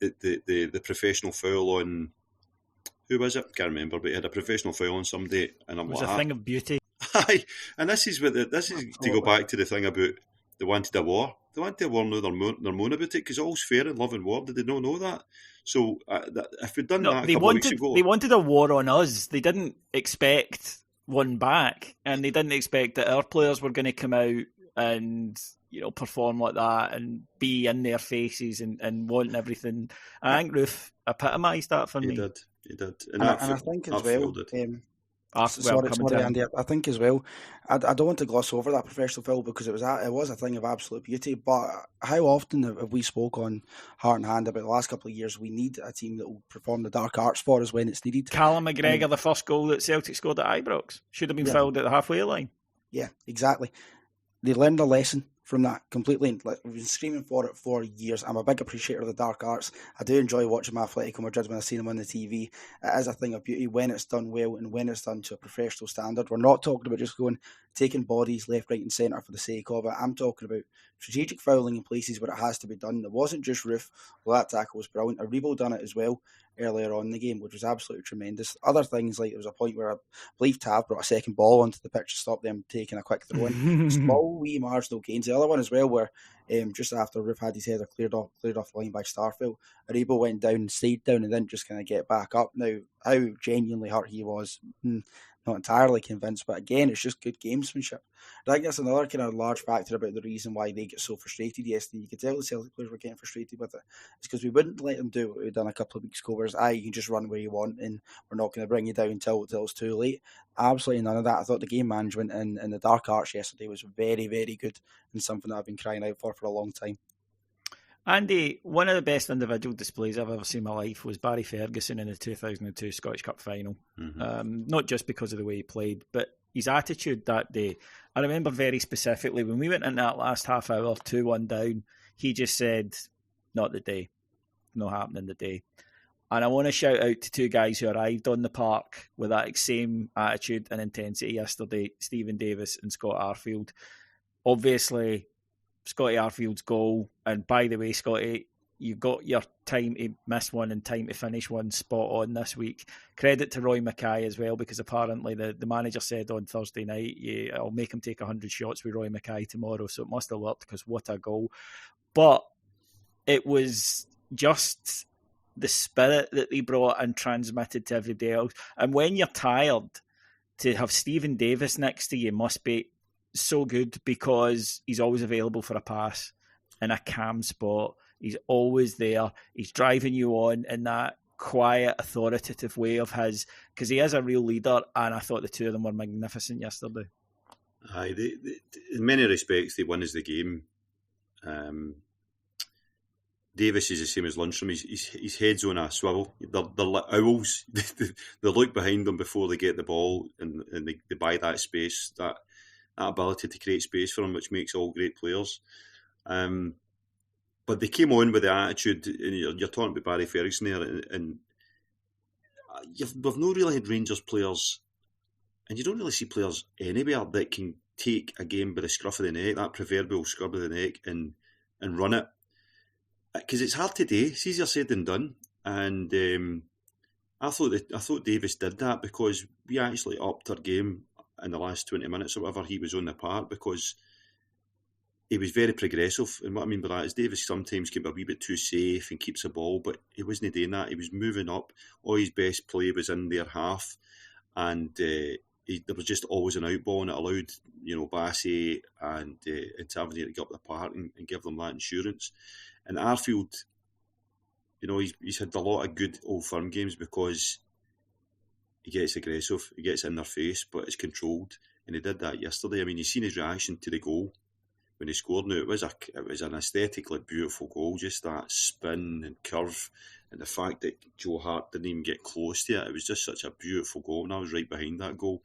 The professional foul on, who was it? Can't remember, but he had a professional foul on somebody, and it was a thing of beauty. Aye, and this is to go back to the thing about they wanted a war. They wanted a war now. They're moaning about it because all's fair in love and war. Did they not know that? So if we'd done that a couple of weeks ago, they wanted a war on us. They didn't expect one back, and they didn't expect that our players were going to come out and perform like that and be in their faces and wanting everything. I think Roof epitomised that for me. He did, and I think as well. Sorry, Andy. I think as well. I don't want to gloss over that professional foul because it was a thing of absolute beauty. But how often have we spoke on Heart and Hand about the last couple of years? We need a team that will perform the dark arts for us when it's needed. Callum McGregor, the first goal that Celtic scored at Ibrox, should have been fouled at the halfway line. Yeah, exactly. They learned a lesson from that completely. We've been screaming for it for years. I'm a big appreciator of the dark arts. I do enjoy watching my Atletico Madrid when I see them on the TV. It is a thing of beauty when it's done well and when it's done to a professional standard. We're not talking about just taking bodies left, right and centre for the sake of it. I'm talking about strategic fouling in places where it has to be done. It wasn't just Roof. Well, that tackle was brilliant. Aribo done it as well earlier on in the game, which was absolutely tremendous. Other things, like there was a point where I believe Tav brought a second ball onto the pitch to stop them taking a quick throw in. Small wee marginal gains. The other one as well where just after Roof had his header cleared off the line by Starfield, Aribo went down and stayed down and then just kind of get back up. Now, how genuinely hurt he was, not entirely convinced, but again, it's just good gamesmanship. I think that's another kind of large factor about the reason why they get so frustrated yesterday. You could tell the Celtic players were getting frustrated with it. It's because we wouldn't let them do what we've done a couple of weeks ago, whereas you can just run where you want and we're not going to bring you down until it's too late. Absolutely none of that. I thought the game management and the dark arts yesterday was very, very good and something that I've been crying out for a long time. Andy, one of the best individual displays I've ever seen in my life was Barry Ferguson in the 2002 Scottish Cup final. Mm-hmm. Not just because of the way he played, but his attitude that day. I remember very specifically when we went in that last half hour, 2-1 down, he just said, not the day, not happening today. And I want to shout out to two guys who arrived on the park with that same attitude and intensity yesterday, Stephen Davis and Scott Arfield. Obviously, Scotty Arfield's goal, and by the way, Scotty, you got your time to miss one and time to finish one spot on this week. Credit to Roy Mackay as well, because apparently the manager said on Thursday night, I'll make him take 100 shots with Roy Mackay tomorrow, so it must have worked because what a goal. But it was just the spirit that they brought and transmitted to everybody else. And when you're tired, to have Stephen Davis next to you must be so good because he's always available for a pass in a calm spot. He's always there. He's driving you on in that quiet, authoritative way of his, because he is a real leader, and I thought the two of them were magnificent yesterday. Aye, in many respects, they won as the game. Davis is the same as Lundstrom. His head's on a swivel. They're like owls. They look behind them before they get the ball, and they buy that space, that ability to create space for them, which makes all great players. But they came on with the attitude, and you're talking about Barry Ferguson there, and we've not really had Rangers players, and you don't really see players anywhere that can take a game by the scruff of the neck, that proverbial scrub of the neck, and run it. Because it's hard to do. It's easier said than done. And I thought Davis did that because we actually upped our game in the last 20 minutes or whatever he was on the park, because he was very progressive. And what I mean by that is Davis sometimes can be a wee bit too safe and keeps the ball, but he wasn't doing that. He was moving up. All his best play was in their half, and there was just always an out ball, and it allowed Bassey and Tavernier to get up the park and give them that insurance. And Arfield, he's had a lot of good Old Firm games because he gets aggressive, he gets in their face, but it's controlled, and he did that yesterday. I mean, you've seen his reaction to the goal when he scored. Now, it was an aesthetically beautiful goal, just that spin and curve, and the fact that Joe Hart didn't even get close to it. It was just such a beautiful goal, and I was right behind that goal.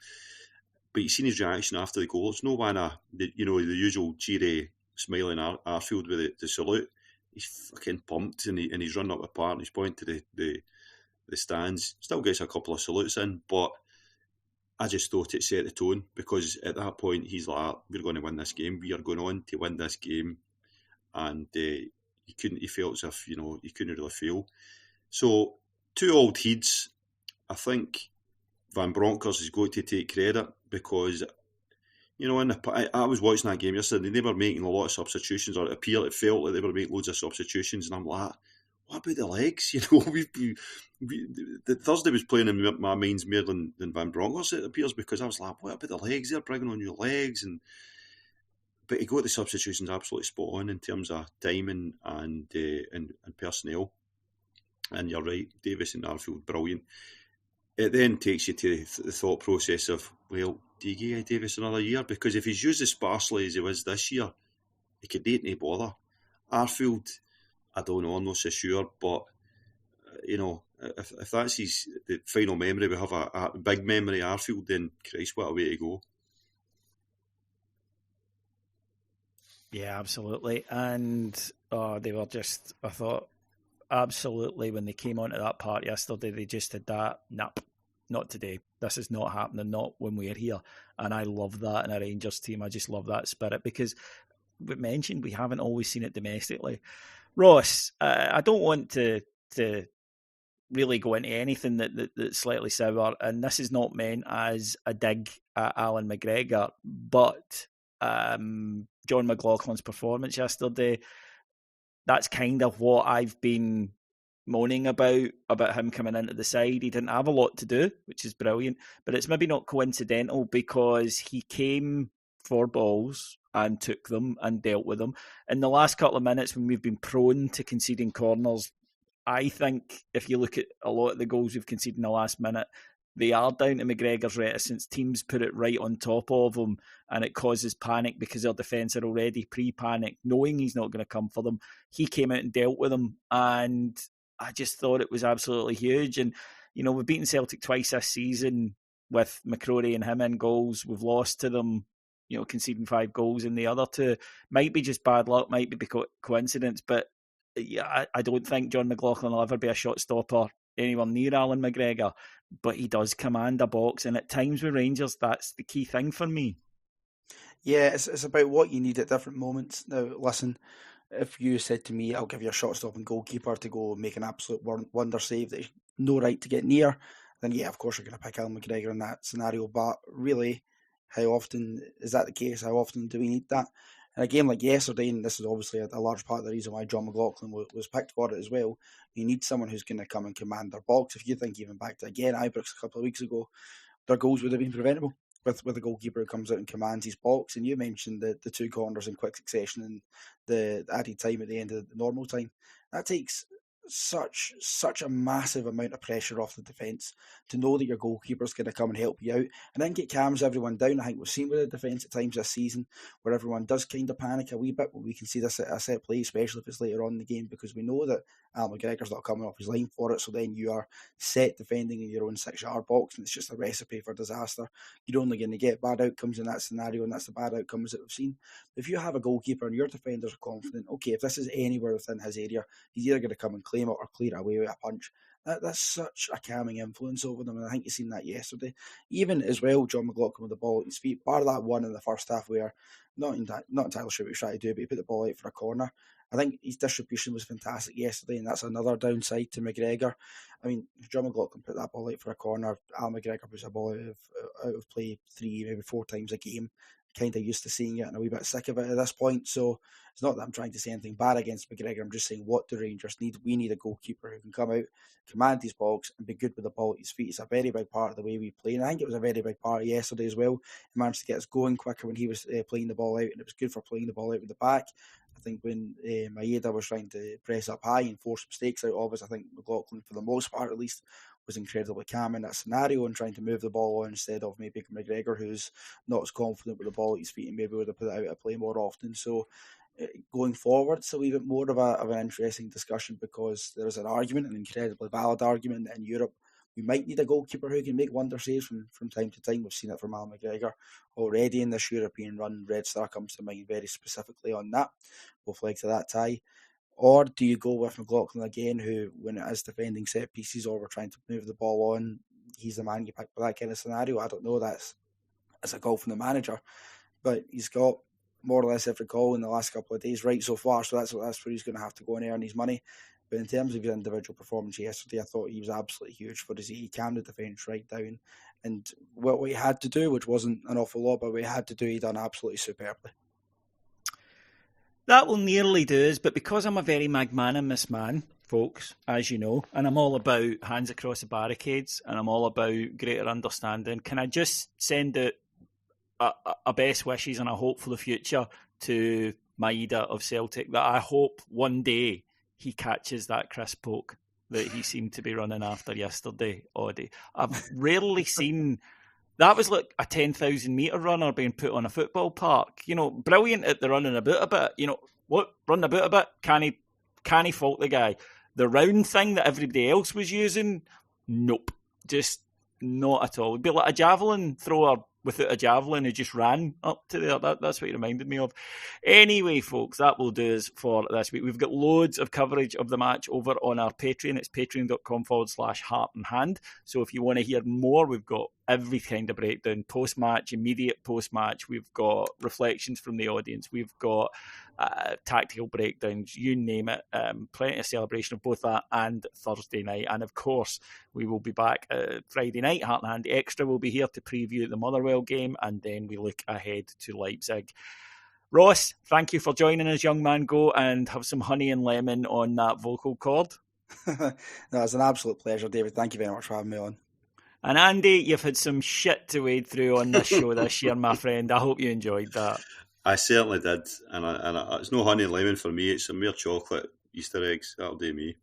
But you seen his reaction after the goal. It's no one the usual cheery, smiling Arfield with the salute. He's fucking pumped, and he's running up the park, and he's pointing to the stands. Still gets a couple of salutes in, but I just thought it set the tone, because at that point he's like, we're going to win this game. We are going on to win this game, and he felt as if he couldn't really feel. So 2 old heads. I think Van Bronckhorst is going to take credit, because I was watching that game yesterday. They were making a lot of substitutions, or it felt like they were making loads of substitutions, and I'm like, what about the legs? The Thursday was playing in my minds more than Van Bronckhorst, it appears, because I was like, what about the legs? They're bringing on new legs. But he got the substitutions absolutely spot on in terms of timing and personnel. And you're right, Davis and Arfield, brilliant. It then takes you to the thought process of, well, do you give Davis another year? Because if he's used as sparsely as he was this year, he could need no bother. Arfield, I don't know, I'm not so sure, but if that's the final memory, we have a big memory of Arfield, then Christ, what a way to go. Yeah, absolutely. And they were just, I thought, absolutely, when they came onto that part yesterday, they just did that, nope, not today. This is not happening, not when we're here. And I love that in a Rangers team. I just love that spirit, because we mentioned we haven't always seen it domestically. Ross, I don't want to really go into anything that's slightly sour, and this is not meant as a dig at Alan McGregor, but John McLaughlin's performance yesterday, that's kind of what I've been moaning about him coming into the side. He didn't have a lot to do, which is brilliant, but it's maybe not coincidental, because he came for balls and took them and dealt with them. In the last couple of minutes, when we've been prone to conceding corners, I think if you look at a lot of the goals we've conceded in the last minute, they are down to McGregor's reticence. Teams put it right on top of him, and it causes panic because their defence are already pre-panicked, knowing he's not going to come for them. He came out and dealt with them, and I just thought it was absolutely huge. And, we've beaten Celtic twice this season with McCrory and him in goals. We've lost to them, conceding 5 goals in the other 2. Might be just bad luck, might be coincidence, but yeah, I don't think John McLaughlin will ever be a shot stopper anywhere near Alan McGregor, but he does command a box, and at times with Rangers, that's the key thing for me. Yeah, it's about what you need at different moments. Now, listen, if you said to me, I'll give you a shot-stopping goalkeeper to go make an absolute wonder save that he's no right to get near, then yeah, of course you're going to pick Alan McGregor in that scenario, but really, how often is that the case? How often do we need that? In a game like yesterday, and this is obviously a large part of the reason why John McLaughlin was picked for it as well, you need someone who's going to come and command their box. If you think even back to, again, Ibrox a couple of weeks ago, their goals would have been preventable with a goalkeeper who comes out and commands his box. And you mentioned the 2 corners in quick succession and the added time at the end of the normal time. That takes such a massive amount of pressure off the defence to know that your goalkeeper's going to come and help you out. And I think it calms everyone down. I think we've seen with the defence at times this season where everyone does kind of panic a wee bit, but we can see this at a set play, especially if it's later on in the game, because we know that Al McGregor's not coming off his line for it. So then you are set defending in your own 6-yard box, and it's just a recipe for disaster. You're only going to get bad outcomes in that scenario, and that's the bad outcomes that we've seen. If you have a goalkeeper and your defenders are confident, okay, if this is anywhere within his area, he's either going to come and claim it or clear it away with a punch. That's such a calming influence over them, and I think you've seen that yesterday. Even as well, John McLaughlin with the ball at his feet, bar that one in the first half where, not entirely sure what he was trying to do, but he put the ball out for a corner. I think his distribution was fantastic yesterday, and that's another downside to McGregor. I mean, if John McLaughlin put that ball out for a corner, Al McGregor puts a ball out of play 3, maybe 4 times a game. Kind of used to seeing it and a wee bit sick of it at this point. So it's not that I'm trying to say anything bad against McGregor. I'm just saying, what do Rangers need? We need a goalkeeper who can come out, command his box, and be good with the ball at his feet. It's a very big part of the way we play, and I think it was a very big part yesterday as well. He managed to get us going quicker when he was playing the ball out, and it was good for playing the ball out with the back. I think when Maeda was trying to press up high and force mistakes out of us, I think McLaughlin, for the most part at least, was incredibly calm in that scenario and trying to move the ball on instead of maybe McGregor, who's not as confident with the ball at his feet and maybe would have put it out of play more often. So going forward, it's a wee bit more of an interesting discussion, because there is an argument, an incredibly valid argument, that in Europe we might need a goalkeeper who can make wonder saves from time to time. We've seen it from Al McGregor already in this European run. Red Star comes to mind very specifically on that. Both legs of that tie. Or do you go with McLaughlin again, who, when it is defending set pieces or we're trying to move the ball on, he's the man you pick for that kind of scenario? I don't know. That's a call from the manager. But he's got more or less every call in the last couple of days right so far, so that's where he's going to have to go and earn his money. But in terms of his individual performance yesterday, I thought he was absolutely huge for us. He calmed the defence right down. And what we had to do, which wasn't an awful lot, but we had to do, he done absolutely superbly. That will nearly do us, but because I'm a very magnanimous man, folks, as you know, and I'm all about hands across the barricades, and I'm all about greater understanding, can I just send out a best wishes and a hope for the future to Maeda of Celtic, that I hope one day he catches that crisp poke that he seemed to be running after yesterday, Audie. I've rarely seen... That was like a 10,000 metre runner being put on a football park. You know, brilliant at the running about a bit. You know, what? Run about a bit? Can he fault the guy? The round thing that everybody else was using? Nope. Just not at all. It'd be like a javelin thrower without a javelin who just ran up to there. That's what he reminded me of. Anyway, folks, that will do us for this week. We've got loads of coverage of the match over on our Patreon. It's patreon.com/Heart and Hand. So if you want to hear more, we've got every kind of breakdown, post-match, immediate post-match. We've got reflections from the audience. We've got tactical breakdowns, you name it. Plenty of celebration of both that and Thursday night. And of course, we will be back Friday night. Heart and Hand Extra will be here to preview the Motherwell game, and then we look ahead to Leipzig. Ross, thank you for joining us, young man. Go and have some honey and lemon on that vocal cord. No, it's an absolute pleasure, David. Thank you very much for having me on. And Andy, you've had some shit to wade through on this show this year, my friend. I hope you enjoyed that. I certainly did, and it's no honey and lemon for me. It's some mere chocolate Easter eggs. That'll do me.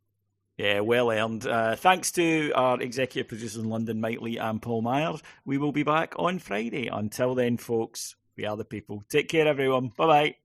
Yeah, well earned. Thanks to our executive producers in London, Mike Lee and Paul Myers. We will be back on Friday. Until then, folks, we are the people. Take care, everyone. Bye-bye.